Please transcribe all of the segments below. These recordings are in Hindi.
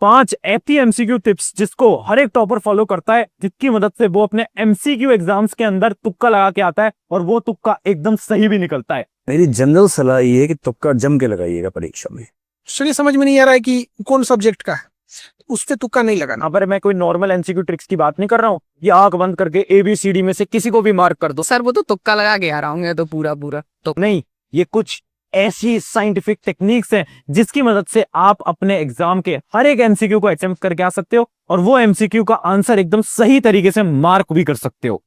5 ऐसी एमसीक्यू टिप्स जिसको हर एक टॉपर फॉलो करता है, जिसकी मदद से वो अपने एमसीक्यू एग्जाम्स के अंदर तुक्का लगा के आता है और वो तुक्का एकदम सही भी निकलता है। मेरी जनरल सलाह ये है कि तुक्का जम के लगाइएगा परीक्षा में। चलिए, समझ में नहीं आ रहा है कि कौन सब्जेक्ट का है, उस पे तुक्का नहीं लगाना। पर मैं कोई नॉर्मल एमसीक्यू ट्रिक्स की बात नहीं कर रहा हूँ। ये आंख बंद करके ABCD में से किसी को भी मार्क कर दो। सर वो तो तुक्का लगा के आ रहा हूँ तो पूरा तो नहीं, ये कुछ ऐसी साइंटिफिक टेक्निक्स हैं जिसकी मदद से आप अपने एग्जाम के हर एक एमसीक्यू को अटेम्प्ट करके आ सकते हो और वो एमसीक्यू का आंसर एकदम सही तरीके से मार्क भी कर सकते हो।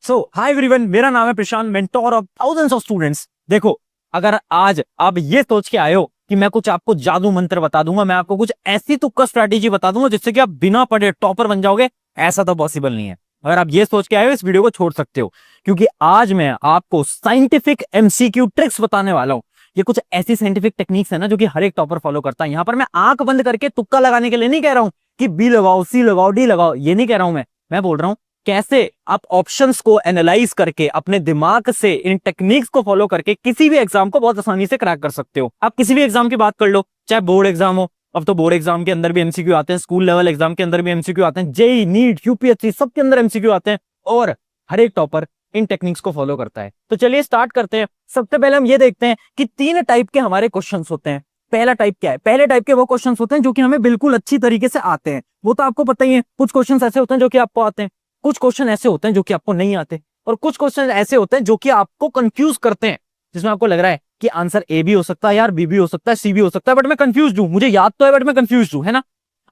सो हाय एवरीवन, मेरा नाम है Prashant, mentor of thousands of students. देखो, अगर आज आप ये सोच के आए हो कि मैं कुछ आपको जादू मंत्र बता दूंगा, मैं आपको कुछ ऐसी तुक्का स्ट्रेटेजी बता दूंगा जिससे कि आप बिना पढ़े टॉपर बन जाओगे, ऐसा तो पॉसिबल नहीं है। अगर आप ये सोच के आए हो, इस वीडियो को छोड़ सकते हो, क्योंकि आज मैं आपको साइंटिफिक एमसीक्यू ट्रिक्स बताने वाला हूं। ये कुछ ऐसी साइंटिफिक टेक्निक्स है ना जो कि हर एक टॉपर फॉलो करता है। यहां पर मैं आंख बंद करके तुक्का लगाने के लिए नहीं कह रहा हूं कि बी लगाओ, सी लगाओ, डी लगाओ, ये नहीं कह रहा हूं मैं बोल रहा हूं कैसे आप ऑप्शंस को एनालाइज करके अपने दिमाग से इन टेक्निक्स को फॉलो करके किसी भी एग्जाम को बहुत आसानी से क्रैक कर सकते हो। आप किसी भी एग्जाम की बात कर लो, चाहे बोर्ड एग्जाम हो, अब तो बोर्ड एग्जाम के अंदर भी एमसीक्यू आते हैं, स्कूल लेवल एग्जाम के अंदर भी एमसीक्यू आते हैं, जेई, नीट, यूपीएससी सबके अंदर एमसीक्यू आते हैं और हर एक टॉपर इन टेक्निक्स को फॉलो करता है। तो चलिए स्टार्ट करते हैं। सबसे पहले हम ये देखते हैं कि 3 टाइप के हमारे क्वेश्चंस होते हैं। पहला टाइप क्या है? पहले टाइप के वो क्वेश्चंस होते हैं जो कि हमें बिल्कुल अच्छी तरीके से आते हैं, वो तो आपको पता ही है। कुछ क्वेश्चंस ऐसे होते हैं जो कि आपको आते हैं, कुछ क्वेश्चन ऐसे होते हैं जो कि आपको नहीं आते, और कुछ क्वेश्चन ऐसे होते हैं जो कि आपको कंफ्यूज करते हैं, जिसमें आपको लग रहा है कि आंसर ए भी हो सकता है यार, बी भी हो सकता है, सी भी हो सकता है, बट मैं कंफ्यूज हूं, मुझे याद तो है बट मैं कंफ्यूज हूं, है ना।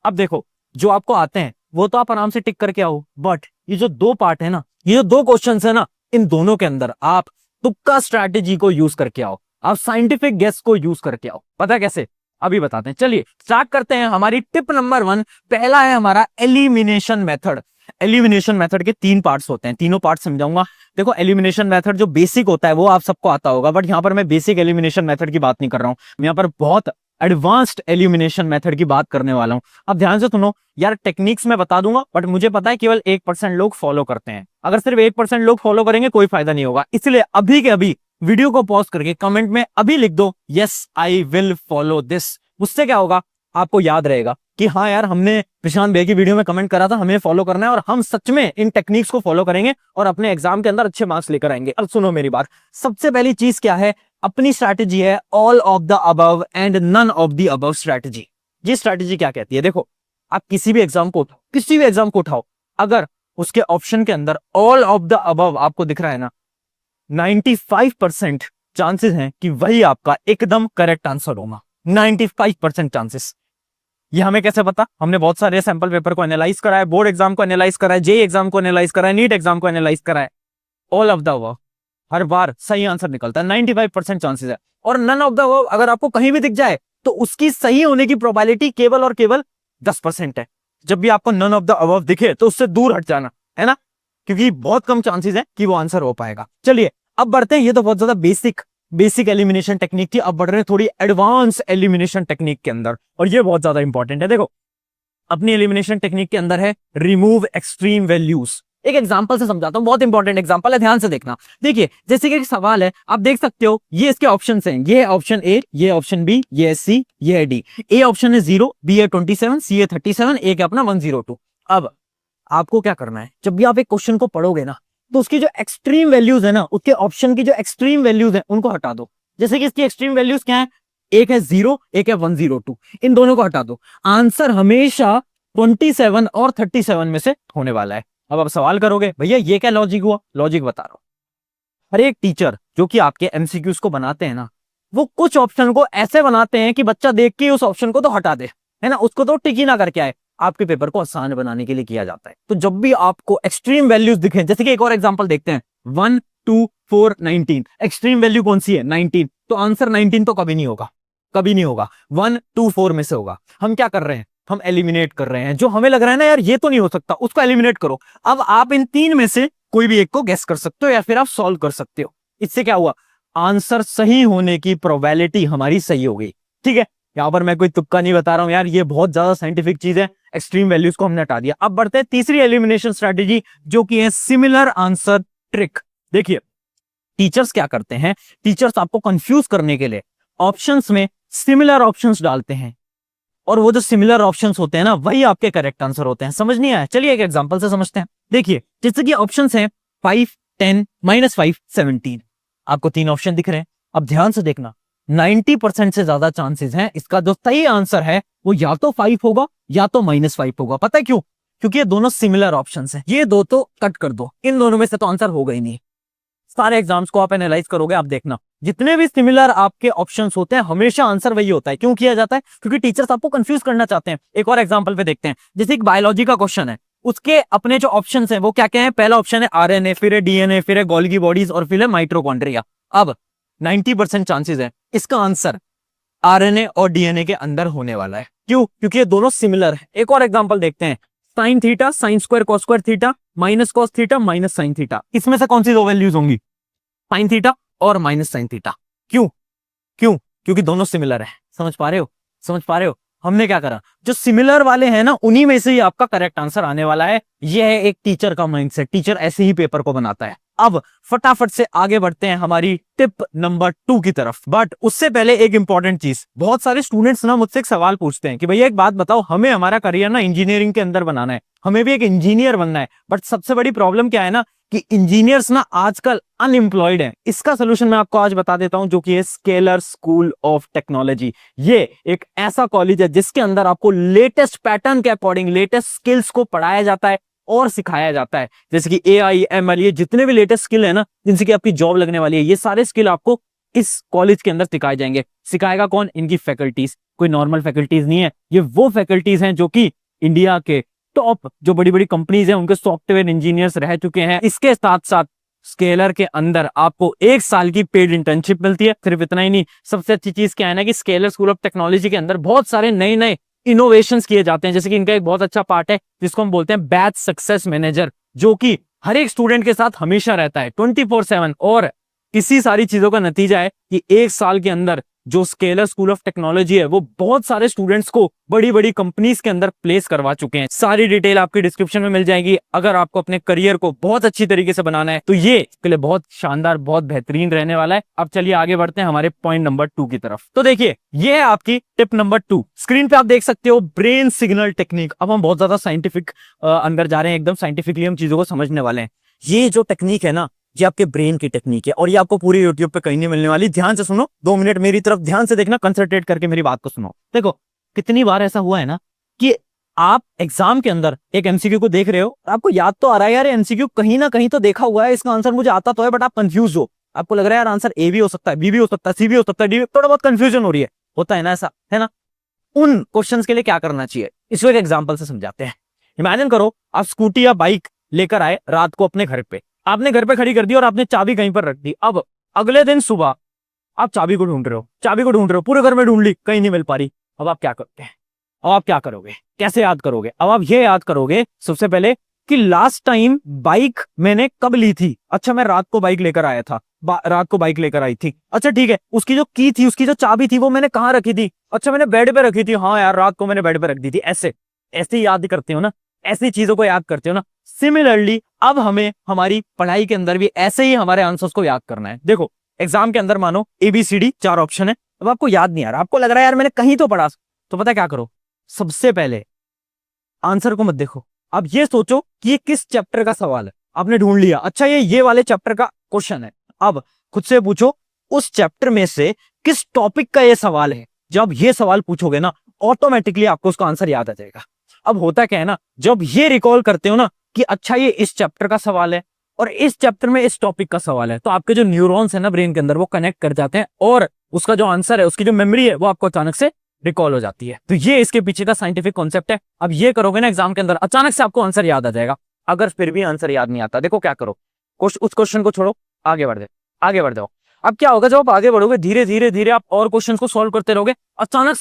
अब देखो, जो आपको आते हैं वो तो आप आराम से टिक करके आओ, बट ये जो 2 पार्ट है ना, ये जो 2 क्वेश्चन है ना, इन दोनों के अंदर आप तुक्का स्ट्रैटेजी को यूज करके आओ, आप साइंटिफिक गेस को यूज करके आओ। पता कैसे? अभी बताते हैं। चलिए स्टार्ट करते हैं। हमारी टिप नंबर 1, पहला है हमारा एलिमिनेशन मेथड। एलिमिनेशन मेथड के 3 पार्ट्स होते हैं, तीनों पार्ट समझाऊंगा। देखो, एलिमिनेशन मेथड जो बेसिक होता है वो आप सबको आता होगा, बट यहाँ पर मैं बेसिक एलिमिनेशन मेथड की बात नहीं कर रहा हूँ, मैं यहाँ पर बहुत एडवांस्ड एलिमिनेशन मेथड की बात करने वाला हूँ। अब ध्यान से सुनो यार, टेक्निक्स मैं बता दूंगा बट मुझे पता है केवल 1% लोग फॉलो करते हैं। अगर सिर्फ 1% लोग फॉलो करेंगे कोई फायदा नहीं होगा, इसलिए अभी के अभी वीडियो को पॉज करके कमेंट में अभी लिख दो yes I will follow this. उससे क्या होगा, आपको याद रहेगा कि हाँ यार, हमने प्रशांत भैया की वीडियो में कमेंट करा था, हमें फॉलो करना है और हम सच में इन टेक्निक्स को फॉलो करेंगे और अपने एग्जाम के अंदर अच्छे मार्क्स लेकर आएंगे। अब सुनो मेरी बात, सबसे पहली चीज क्या है, अपनी स्ट्रैटेजी है all of the above and none of the above strategy. ये स्ट्रैटेजी क्या कहती है? देखो, आप किसी भी एग्जाम को उठाओ, अगर उसके ऑप्शन के अंदर ऑल ऑफ द अबव आपको दिख रहा है ना, 95% चांसेस हैं कि वही आपका एकदम करेक्ट आंसर होगा। 95% चांसेस। ये हमें कैसे पता? हमने बहुत सारे सैंपल पेपर को एनालाइज करा है, बोर्ड एग्जाम को एनालाइज करा है, जेई एग्जाम को एनालाइज करा है, नीट एग्जाम को एनालाइज करा है। ऑल ऑफ द अबव हर बार सही आंसर निकलता है, 95% चांसेस है। और नन ऑफ द अबव अगर आपको कहीं भी दिख जाए तो उसकी सही होने की प्रोबेबिलिटी केवल और केवल 10% है। जब भी आपको नन ऑफ द अबव दिखे तो उससे दूर हट जाना, है ना, क्योंकि बहुत कम चांसेस है कि वो आंसर हो पाएगा। चलिए अब बढ़ते हैं, ये तो बहुत ज्यादा बेसिक एलिमिनेशन टेक्निक थी, अब बढ़ रहे हैं थोड़ी एडवांस एलिमिनेशन टेक्निक के अंदर, और ये बहुत ज्यादा इंपॉर्टेंट है। देखो, अपनी एलिमिनेशन टेक्निक के अंदर है रिमूव एक्सट्रीम वैल्यूज। एक एग्जांपल से समझाता हूं, बहुत इंपॉर्टेंट एग्जांपल है, ध्यान से देखना। देखिए, जैसे कि एक सवाल है, आप देख सकते हो ये इसके ऑप्शंस हैं, ये है ऑप्शन ए, ये ऑप्शन बी, ये है सी, ये है डी। ए ऑप्शन है 0, बी है 27, सी है 37, ए है अपना 102। अब आपको क्या करना है, जब भी आप एक क्वेश्चन को पढ़ोगे ना, तो उसकी जो एक्सट्रीम वैल्यूज है ना, उसके ऑप्शन की जो एक्सट्रीम वैल्यूज है उनको हटा दो। जैसे कि इसकी एक्सट्रीम वैल्यूज क्या है, एक है 0, एक है 102, इन दोनों को हटा दो। आंसर हमेशा 27 और 37 में से होने वाला है। अब आप सवाल करोगे भैया ये क्या लॉजिक हुआ? लॉजिक बता रहा हूं। हर एक टीचर जो कि आपके एमसीक्यूज को बनाते हैं ना, वो कुछ ऑप्शन को ऐसे बनाते हैं कि बच्चा देख के उस ऑप्शन को तो हटा दे, है ना, उसको तो टिक ही ना करके आए। आपके पेपर को आसान बनाने के लिए किया जाता है। तो जब भी आपको एक्सट्रीम वैल्यूज दिखे, जैसे कि एक और एग्जांपल देखते हैं, 1 2 4 19, एक्सट्रीम वैल्यू कौन सी है? 19, तो आंसर 19 तो कभी नहीं होगा, कभी नहीं होगा, 1 2 4 में से होगा। हम क्या कर रहे हैं, हम एलिमिनेट कर रहे हैं। जो हमें लग रहा है ना यार ये तो नहीं हो सकता, उसको एलिमिनेट करो। अब आप इन 3 में से कोई भी एक को गेस कर सकते हो या फिर आप सॉल्व कर सकते हो। इससे क्या हुआ, आंसर सही होने की प्रोबेबिलिटी हमारी सही हो गई। ठीक है, यहां पर मैं कोई तुक्का नहीं बता रहा हूं यार, ये बहुत ज्यादा साइंटिफिक चीज है। एक्सट्रीम वैल्यूज को हमने हटा दिया। अब बढ़ते हैं तीसरी एलिमिनेशन स्ट्रेटेजी, जो कि है सिमिलर आंसर ट्रिक। देखिए, टीचर्स क्या करते हैं, टीचर्स आपको कंफ्यूज करने के लिए ऑप्शंस में सिमिलर ऑप्शंस डालते हैं और वो जो सिमिलर ऑप्शंस होते हैं ना, वही आपके करेक्ट आंसर होते हैं। समझ नहीं आया? चलिए एक एग्जांपल से समझते हैं। देखिए, जैसे कि ऑप्शंस हैं 5, 10, -5, 17। आपको 3 ऑप्शन दिख रहे हैं। अब ध्यान से देखना, 90% से ज्यादा चांसेस हैं इसका जो सही आंसर है वो या तो 5 होगा या तो -5 होगा। पता है क्यों? क्योंकि ये दोनों सिमिलर ऑप्शंस हैं। ये दो तो कट कर दो, इन दोनों में से तो आंसर होगा ही नहीं। सारे एग्जाम्स को आप एनालाइज करोगे, आप देखना जितने भी सिमिलर आपके ऑप्शंस होते हैं हमेशा आंसर वही होता है। क्यों किया जाता है? क्योंकि टीचर्स आपको कंफ्यूज करना चाहते हैं। एक और एग्जांपल पे देखते हैं, जैसे एक बायोलॉजी का क्वेश्चन है, उसके अपने जो ऑप्शंस हैं वो क्या क्या है? पहला ऑप्शन है आरएनए, फिर है डीएनए, फिर है गोल्गी बॉडीज और फिर है माइटोकॉन्ड्रिया। अब 90% चांसेस है इसका आंसर आरएनए और डीएनए के अंदर होने वाला है। क्यों? क्योंकि ये दोनों सिमिलर है। एक और एग्जांपल देखते हैं, sine theta, sine square, cos square theta, minus cos theta, minus sine theta. इसमें से कौन सी दो वैल्यूज होंगी? साइन थीटा और माइनस साइन थीटा। क्यों? क्यों? क्योंकि दोनों सिमिलर है। समझ पा रहे हो? समझ पा रहे हो? हमने क्या करा, जो सिमिलर वाले हैं ना उन्हीं में से ही आपका करेक्ट आंसर आने वाला है। यह है एक टीचर का माइंडसेट। टीचर ऐसे ही पेपर को बनाता है। अब फटाफट से आगे बढ़ते हैं हमारी टिप नंबर 2 की तरफ। बट उससे पहले एक इंपॉर्टेंट चीज, बहुत सारे स्टूडेंट्स ना मुझसे एक सवाल पूछते हैं कि भैया एक बात बताओ, हमें हमारा करियर ना इंजीनियरिंग के अंदर बनाना है, हमें भी एक इंजीनियर बनना है, बट सबसे बड़ी प्रॉब्लम क्या है ना कि इंजीनियर्स ना आजकल अनएम्प्लॉयड हैं। इसका सोल्यूशन मैं आपको आज बता देता हूं, जो कि है स्केलर स्कूल ऑफ टेक्नोलॉजी। ये एक ऐसा कॉलेज है जिसके अंदर आपको लेटेस्ट पैटर्न के अकॉर्डिंग लेटेस्ट स्किल्स को पढ़ाया जाता है और सिखाया जाता है। जैसे कि AI, ML, ये जितने भी लेटेस्ट स्किल है ना जिनसे कि आपकी जॉब लगने वाली है, ये सारे स्किल आपको इस कॉलेज के अंदर सिखाए जाएंगे। सिखाएगा कौन? इनकी फैकल्टीज। कोई नॉर्मल फैकल्टीज नहीं है, ये वो फैकल्टीज हैं जो कि इंडिया के टॉप जो बड़ी बड़ी कंपनीज हैं उनके सॉफ्टवेयर इंजीनियर्स रह चुके हैं। इसके साथ साथ स्केलर के अंदर आपको 1 साल की पेड इंटर्नशिप मिलती है। सिर्फ इतना ही नहीं, सबसे अच्छी चीज क्या है ना कि स्केलर स्कूल ऑफ टेक्नोलॉजी के अंदर बहुत सारे नए नए इनोवेशंस किए जाते हैं। जैसे कि इनका एक बहुत अच्छा पार्ट है जिसको हम बोलते हैं बैच सक्सेस मैनेजर, जो कि हर एक स्टूडेंट के साथ हमेशा रहता है 24/7। और इसी सारी चीजों का नतीजा है कि 1 साल के अंदर जो स्केलर स्कूल ऑफ टेक्नोलॉजी है वो बहुत सारे स्टूडेंट्स को बड़ी बड़ी कंपनीज के अंदर प्लेस करवा चुके हैं। सारी डिटेल आपकी डिस्क्रिप्शन में मिल जाएगी। अगर आपको अपने करियर को बहुत अच्छी तरीके से बनाना है तो ये इसके लिए बहुत शानदार, बहुत बेहतरीन रहने वाला है। अब चलिए आगे बढ़ते हैं हमारे पॉइंट नंबर 2 की तरफ। तो देखिए, ये है आपकी टिप नंबर 2। स्क्रीन पे आप देख सकते हो ब्रेन सिग्नल टेक्निक। अब हम बहुत ज्यादा साइंटिफिक अंदर जा रहे हैं, एकदम साइंटिफिकली हम चीजों को समझने वाले हैं। ये जो टेक्निक है ना, ये आपके ब्रेन की टेक्निक है और ये आपको पूरी यूट्यूब पे कहीं नहीं मिलने वाली। ध्यान से सुनो, 2 मिनट मेरी तरफ ध्यान से देखना, कंसंट्रेट करके मेरी बात को सुनो। देखो, कितनी बार ऐसा हुआ है ना कि आप एग्जाम के अंदर एक एमसीक्यू को देख रहे हो और आपको याद तो आ रहा है यार एमसीक्यू कहीं ना कहीं तो देखा हुआ है, इसका आंसर मुझे आता तो है, बट आप कंफ्यूज हो। आपको लग रहा है यार आंसर ए भी हो सकता है, बी भी हो सकता है, सी भी हो सकता है, डी भी, थोड़ा बहुत कंफ्यूजन हो रही है। होता है ना ऐसा, है ना? उन क्वेश्चंस के लिए क्या करना चाहिए, इसको एक एग्जांपल से समझाते हैं। इमेजिन करो आप स्कूटी या बाइक लेकर आए रात को अपने घर पे, आपने घर पे खड़ी कर दी और आपने चाबी कहीं पर रख दी। अब अगले दिन सुबह आप चाबी को ढूंढ रहे हो, पूरे घर में ढूंढ ली, कहीं नहीं मिल पा रही। अब आप क्या करते हैं? अब आप क्या करोगे? कैसे याद करोगे? अब आप ये याद करोगे सबसे पहले कि लास्ट टाइम बाइक मैंने कब ली थी। अच्छा, मैं रात को बाइक लेकर आया था, रात को बाइक लेकर आई थी। अच्छा ठीक है, उसकी जो की थी, उसकी जो चाबी थी वो मैंने कहाँ रखी थी? अच्छा, मैंने बेड पे रखी थी। हाँ यार, रात को मैंने बेड पे रख दी थी। ऐसे ऐसे याद करते हो ना, ऐसी चीजों को याद करते हो ना। सिमिलरली अब हमें हमारी पढ़ाई के अंदर भी ऐसे ही हमारे आंसर्स को याद करना है। देखो, एग्जाम के अंदर मानो ABCD 4 ऑप्शन है। अब आपको याद नहीं आ रहा, आपको लग रहा है यार मैंने कहीं तो पढ़ा, तो पता क्या करो, सबसे पहले आंसर को मत देखो, अब ये सोचो कि ये किस चैप्टर का सवाल है। आपने ढूंढ लिया, अच्छा ये वाले चैप्टर का क्वेश्चन है। अब खुद से पूछो उस चैप्टर में से किस टॉपिक का ये सवाल है। जब ये सवाल पूछोगे ना, ऑटोमेटिकली आपको उसका आंसर याद आ जाएगा। अब होता क्या है ना, जब ये रिकॉल करते हो ना कि अच्छा ये इस चैप्टर का सवाल है और इस चैप्टर में इस टॉपिक का सवाल है, तो आपके जो न्यूरॉन्स है ना ब्रेन के अंदर, वो कनेक्ट कर जाते हैं और उसका जो आंसर है, उसकी जो मेमोरी है, वो आपको अचानक से रिकॉल हो जाती है। तो ये इसके पीछे का साइंटिफिक कॉन्सेप्ट है। अब ये करोगे ना एग्जाम के अंदर, अचानक से आपको आंसर याद आ जाएगा। अगर फिर भी आंसर याद नहीं आता, देखो क्या करो, उस क्वेश्चन को छोड़ो, आगे बढ़ जाओ। अब क्या होगा, जब आप आगे बढ़ोगे धीरे धीरे आप और क्वेश्चन को सॉल्व करते रहोगे। अचानक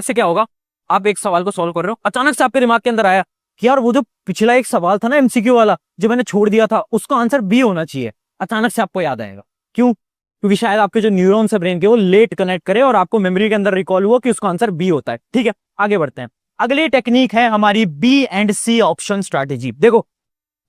से क्या होगा, आप एक सवाल को सॉल्व कर रहे हो, अचानक से आपके दिमाग के अंदर आया कि यार वो जो पिछला एक सवाल था ना MCQ वाला, जो मैंने छोड़ दिया था, उसका आंसर B होना चाहिए। अचानक से आपको याद आएगा। क्यों? क्योंकि शायद आपके जो न्यूरॉन्स है ब्रेन के, वो लेट कनेक्ट करे और आपको मेमोरी के अंदर रिकॉल हुआ कि उसका आंसर B होता है। ठीक है, आगे बढ़ते हैं। अगली टेक्निक है हमारी B and C option strategy. देखो,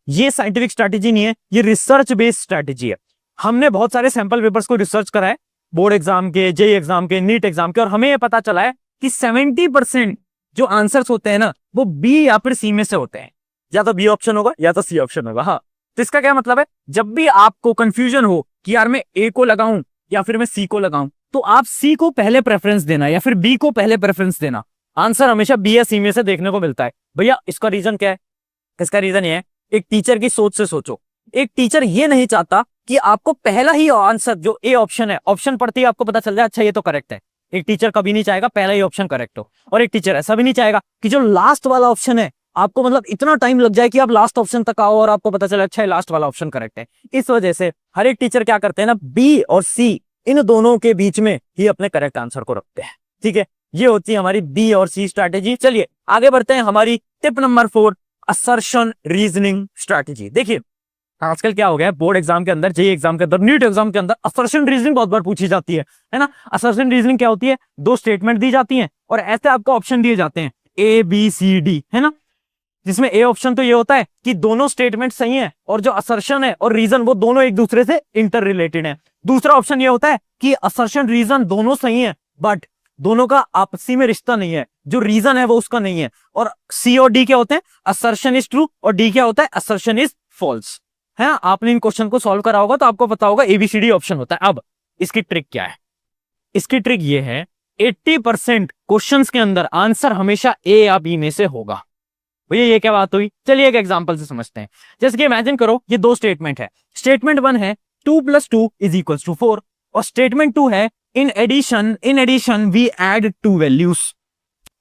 ये साइंटिफिक स्ट्रैटेजी नहीं है, ये रिसर्च बेस्ड स्ट्रैटेजी है। हमने बहुत सारे सैंपल पेपर्स को रिसर्च करा है, बोर्ड एग्जाम के, JEE एग्जाम के, नीट एग्जाम के, और हमें ये पता चला है कि 70% जो आंसर्स होते हैं ना वो बी या फिर सी में से होते हैं। या तो बी ऑप्शन होगा या तो सी ऑप्शन होगा। हाँ, तो इसका क्या मतलब है, जब भी आपको कंफ्यूजन हो कि यार मैं ए को लगाऊं या फिर मैं सी को लगाऊं, तो आप सी को पहले प्रेफरेंस देना या फिर बी को पहले प्रेफरेंस देना। आंसर हमेशा बी या सी में से देखने को मिलता है। भैया इसका रीजन क्या है? इसका रीजन ये है, एक टीचर की सोच से सोचो। एक टीचर ये नहीं चाहता कि आपको पहला ही आंसर जो ए ऑप्शन है, ऑप्शन पढ़ते ही आपको पता चल जाए अच्छा ये तो करेक्ट है। एक टीचर कभी नहीं चाहेगा पहला ही ऑप्शन करेक्ट हो, और एक टीचर ऐसा भी नहीं चाहेगा कि जो लास्ट वाला ऑप्शन है आपको मतलब इतना टाइम लग जाए कि आप लास्ट ऑप्शन तक आओ और आपको पता चले अच्छा लास्ट वाला ऑप्शन करेक्ट है। इस वजह से हर एक टीचर क्या करते हैं ना, बी और सी इन दोनों के बीच में ही अपने करेक्ट आंसर को रखते हैं। ठीक है, ये होती है हमारी बी और सी स्ट्रैटेजी। चलिए आगे बढ़ते हैं, हमारी tip number 4, assertion reasoning strategy. देखिए आजकल क्या हो गया है, बोर्ड एग्जाम के अंदर, जेईई एग्जाम के अंदर, नीट एग्जाम के अंदर असर्शन रीजनिंग बहुत बार पूछी जाती है ना। असर्शन रीजनिंग क्या होती है, दो स्टेटमेंट दी जाती हैं और ऐसे आपको ऑप्शन दिए जाते हैं ए बी सी डी, है ना। जिसमें ए ऑप्शन तो ये होता है कि दोनों स्टेटमेंट सही है और जो असर्शन है और रीजन वो दोनों एक दूसरे से इंटर रिलेटेड है। दूसरा ऑप्शन ये होता है कि असर्शन रीजन दोनों सही है बट दोनों का आपसी में रिश्ता नहीं है, जो रीजन है वो उसका नहीं है। और सी और डी क्या होते हैं, असर्शन इज ट्रू और डी क्या होता है, असर्शन इज फॉल्स। है आपने इन क्वेश्चन को सॉल्व करा होगा तो आपको पता होगा एबीसीडी ऑप्शन होता है। अब इसकी ट्रिक क्या है, इसकी ट्रिक ये है 80% क्वेश्चंस के अंदर आंसर हमेशा ए या बी में से होगा। भैया ये क्या बात हुई, चलिए एक एग्जांपल से समझते हैं। जैसे कि इमेजिन करो ये दो स्टेटमेंट है। स्टेटमेंट 1 है 2 + 2 = 4 और स्टेटमेंट 2 है in addition we add 2 values,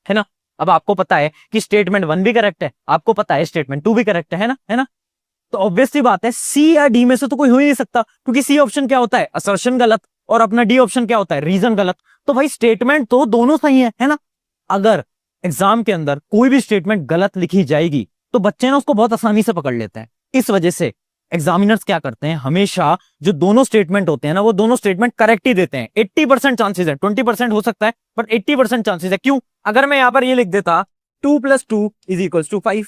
है ना। अब आपको पता है कि स्टेटमेंट 1 भी करेक्ट है, आपको पता है स्टेटमेंट 2 भी करेक्ट है ना। तो ऑब्वियसली बात है सी या डी में से तो कोई हो ही नहीं सकता, क्योंकि सी ऑप्शन क्या होता है, असर्शन गलत, और अपना डी ऑप्शन क्या होता है, रीजन गलत। तो भाई स्टेटमेंट तो दोनों सही है ना। अगर एग्जाम के अंदर कोई भी स्टेटमेंट गलत लिखी जाएगी तो बच्चे ना उसको बहुत आसानी से पकड़ लेते हैं। इस वजह से एग्जामिनर्स क्या करते हैं, हमेशा जो दोनों स्टेटमेंट होते हैं ना वो दोनों स्टेटमेंट करेक्ट ही देते हैं। 80% चांसेस है, 20% हो सकता है बट 80% चांसेस है। क्यों? अगर मैं यहां पर ये लिख देता 2 + 2 = 5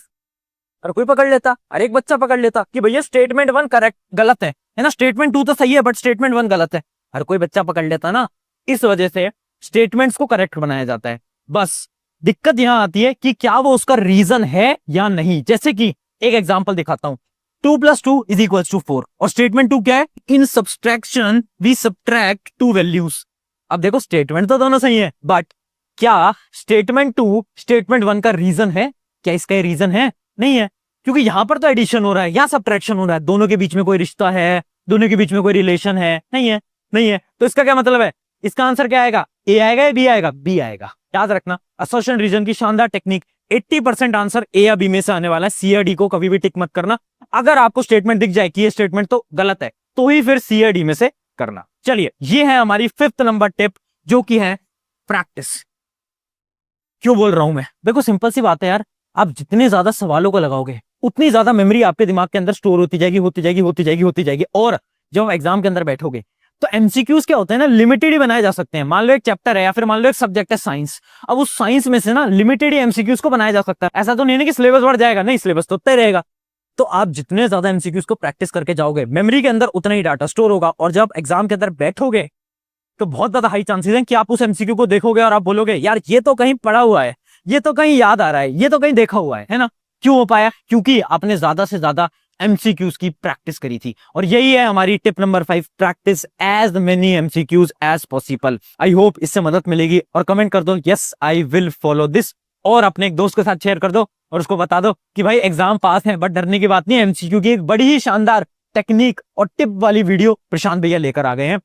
और कोई पकड़ लेता, हर एक बच्चा पकड़ लेता कि भैया स्टेटमेंट 1 करेक्ट गलत है ना, स्टेटमेंट 2 तो सही है बट स्टेटमेंट 1 गलत है, हर कोई बच्चा पकड़ लेता ना। इस वजह से स्टेटमेंट्स को करेक्ट बनाया जाता है। बस दिक्कत यहां आती है कि क्या वो उसका रीजन है या नहीं। जैसे कि एक एग्जांपल दिखाता हूं, 2 + 2 = 4 और स्टेटमेंट 2 क्या है, इन सब्सट्रैक्शन वी सब्ट्रैक्ट 2 वैल्यूज। अब देखो स्टेटमेंट तो दोनों सही है बट क्या स्टेटमेंट 2 स्टेटमेंट 1 का रीजन है? क्या इसका रीजन है? नहीं है, क्योंकि यहां पर तो एडिशन हो रहा है, यहां सब्ट्रैक्शन हो रहा है, दोनों के बीच में कोई रिश्ता है, दोनों के बीच में कोई रिलेशन है? नहीं है। तो इसका क्या मतलब है, इसका आंसर क्या आएगा, ए आएगा या बी आएगा? बी आएगा। याद रखना असर्शन रीजन की शानदार टेक्निक, 80% आंसर ए या बी में से आने वाला है। सी या डी को कभी भी टिक मत करना। अगर आपको स्टेटमेंट दिख जाए कि ये स्टेटमेंट तो गलत है तो ही फिर सी या डी में से करना। चलिए ये है हमारी 5th नंबर टिप जो कि है प्रैक्टिस। क्यों बोल रहा हूं मैं, देखो सिंपल सी बात है यार, आप जितने ज्यादा सवालों को लगाओगे उतनी ज्यादा मेमोरी आपके दिमाग के अंदर स्टोर होती जाएगी और जब आप एग्जाम के अंदर बैठोगे तो एमसीक्यूज क्या होते हैं ना, लिमिटेड ही बनाए जा सकते हैं। मान लो एक चैप्टर है या फिर मान लो एक सब्जेक्ट है साइंस, अब उस साइंस में से ना लिमिटेड ही एमसीक्यूज को बनाया जा सकता है। ऐसा तो नहीं है कि सिलेबस बढ़ जाएगा, नहीं, सिलेबस तो उतना ही रहेगा। तो आप जितने ज्यादा एमसीक्यूज को प्रैक्टिस करके जाओगे मेमोरी के अंदर उतना ही डाटा स्टोर होगा और जब एग्जाम के अंदर बैठोगे तो बहुत ज्यादा हाई चांसेस हैं कि आप उस एमसीक्यू को देखोगे और आप बोलोगे यार ये तो कहीं पढ़ा हुआ है, ये तो कहीं याद आ रहा है, ये तो कहीं देखा हुआ है ना। क्यों हो पाया? क्योंकि आपने ज्यादा से ज्यादा एमसीक्यूज की प्रैक्टिस करी थी। और यही है हमारी tip number 5, practice as many MCQs as possible. I hope इससे मदद मिलेगी और कमेंट कर दो yes I will follow this, और अपने एक दोस्त के साथ शेयर कर दो और उसको बता दो कि भाई एग्जाम पास है बट डरने की बात नहीं है। एमसीक्यू की एक बड़ी ही शानदार टेक्निक और टिप वाली वीडियो प्रशांत भैया लेकर आ गए हैं।